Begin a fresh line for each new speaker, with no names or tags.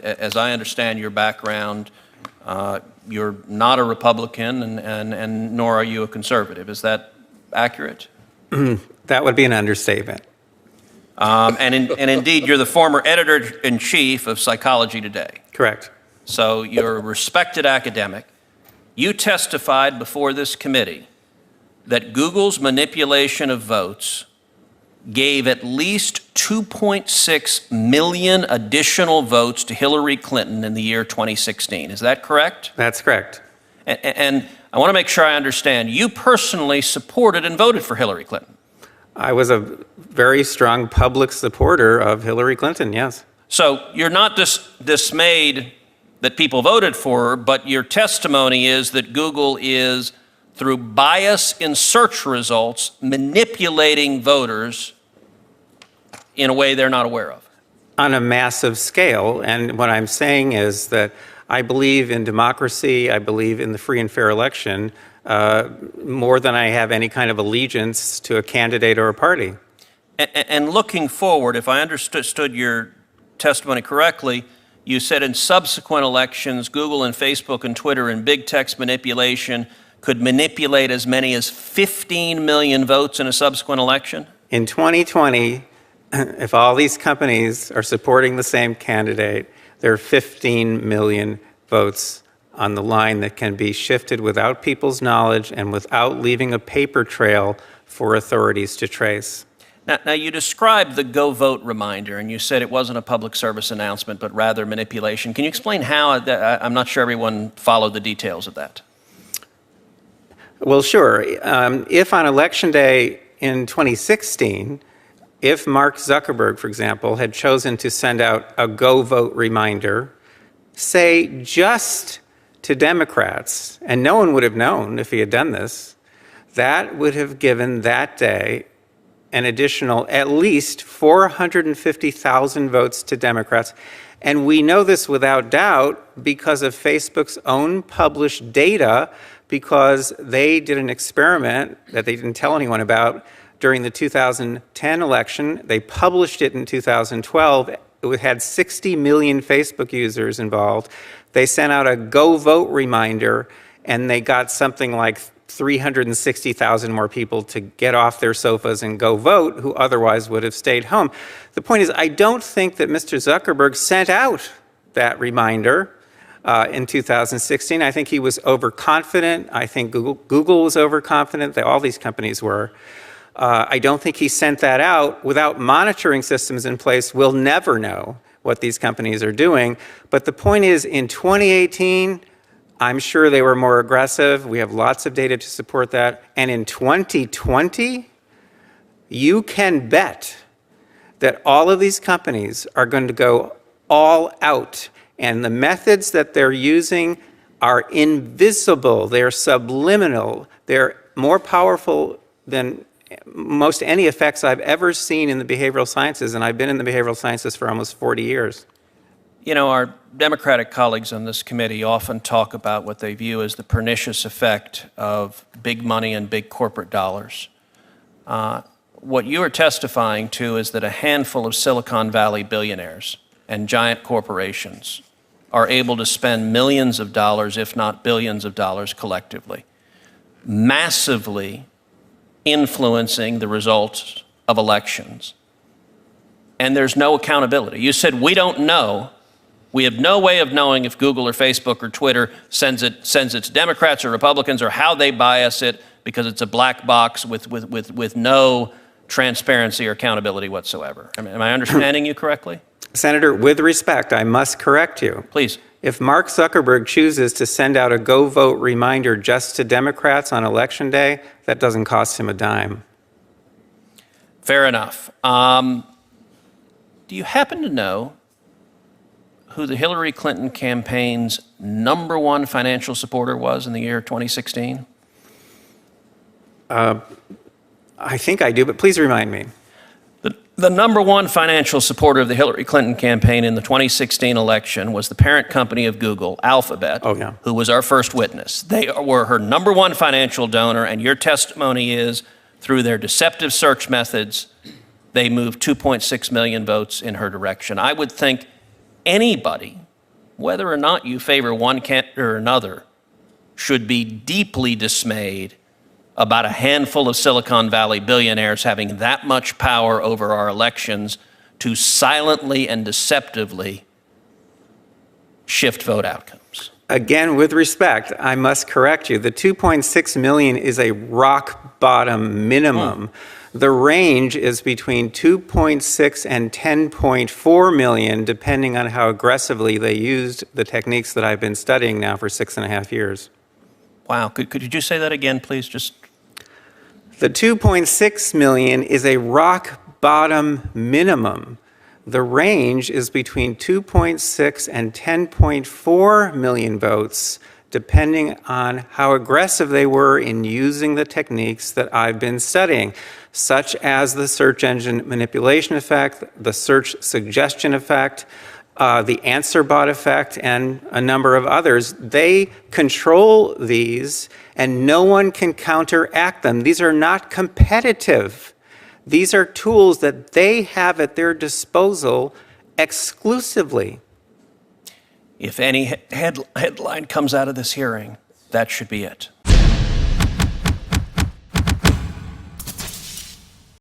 As I understand your background, you're not a Republican and nor are you a conservative. Is that accurate?
That would be an understatement.
And indeed, you're the former editor-in-chief of Psychology Today.
Correct.
So you're a respected academic. You testified before this committee that Google's manipulation of votes gave at least 2.6 million additional votes to Hillary Clinton in the year 2016. Is that correct?
That's correct.
And I want to make sure I understand. You personally supported and voted for Hillary Clinton.
I was a very strong public supporter of Hillary Clinton, yes.
So you're not dismayed that people voted for her, but your testimony is that Google is, through bias in search results, manipulating voters in a way they're not aware of.
On a massive scale. And what I'm saying is that I believe in democracy, I believe in the free and fair election, more than I have any kind of allegiance to a candidate or a party.
And looking forward, if I understood your testimony correctly, you said in subsequent elections, Google and Facebook and Twitter and big text manipulation could manipulate as many as 15 million votes in a subsequent election?
In 2020, if all these companies are supporting the same candidate, there are 15 million votes on the line that can be shifted without people's knowledge and without leaving a paper trail for authorities to trace.
Now, you described the Go Vote reminder, and you said it wasn't a public service announcement, but rather manipulation. Can you explain how? I'm not sure everyone followed the details of that.
Well, sure. If on Election Day in 2016, if Mark Zuckerberg, for example, had chosen to send out a Go Vote reminder, say just to Democrats, and no one would have known if he had done this, that would have given that day an additional at least 450,000 votes to Democrats. And we know this without doubt because of Facebook's own published data, because they did an experiment that they didn't tell anyone about during the 2010 election. They published it in 2012. It had 60 million Facebook users involved. They sent out a Go Vote reminder, and they got something like 360,000 more people to get off their sofas and go vote who otherwise would have stayed home. The point is, I don't think that Mr. Zuckerberg sent out that reminder in 2016. I think he was overconfident. I think Google was overconfident. All these companies were. I don't think he sent that out. Without monitoring systems in place, we'll never know what these companies are doing. But the point is, in 2018, I'm sure they were more aggressive. We have lots of data to support that. And in 2020, you can bet that all of these companies are going to go all out. And the methods that they're using are invisible. They're subliminal. They're more powerful than most any effects I've ever seen in the behavioral sciences. And I've been in the behavioral sciences for almost 40 years.
You know, our Democratic colleagues on this committee often talk about what they view as the pernicious effect of big money and big corporate dollars. What you are testifying to is that a handful of Silicon Valley billionaires and giant corporations are able to spend millions of dollars, if not billions of dollars collectively, massively influencing the results of elections. And there's no accountability. You said, we don't know. We have no way of knowing if Google or Facebook or Twitter sends it to Democrats or Republicans or how they bias it because it's a black box with no transparency or accountability whatsoever. Am I understanding you correctly?
Senator, with respect, I must correct you.
Please.
If Mark Zuckerberg chooses to send out a Go Vote reminder just to Democrats on Election Day, that doesn't cost him a dime.
Fair enough. Do you happen to know who the Hillary Clinton campaign's #1 financial supporter was in the year 2016?
I think I do, but please remind me.
The #1 financial supporter of the Hillary Clinton campaign in the 2016 election was the parent company of Google, Alphabet, who was our first witness. They were her #1 financial donor, and your testimony is, through their deceptive search methods, they moved 2.6 million votes in her direction. I would think anybody whether or not you favor one candidate or another, should be deeply dismayed about a handful of Silicon Valley billionaires having that much power over our elections to silently and deceptively shift vote outcomes.
Again, with respect, I must correct you. The 2.6 million is a rock bottom minimum. The range is between 2.6 and 10.4 million, depending on how aggressively they used the techniques that I've been studying now for 6.5 years.
Wow. Could you say that again, please?
The 2.6 million is a rock bottom minimum. The range is between 2.6 and 10.4 million votes, depending on how aggressive they were in using the techniques that I've been studying, such as the search engine manipulation effect, the search suggestion effect, the answer bot effect, and a number of others. They control these, and no one can counteract them. These are not competitive. These are tools that they have at their disposal exclusively.
If any headline comes out of this hearing, that should be it.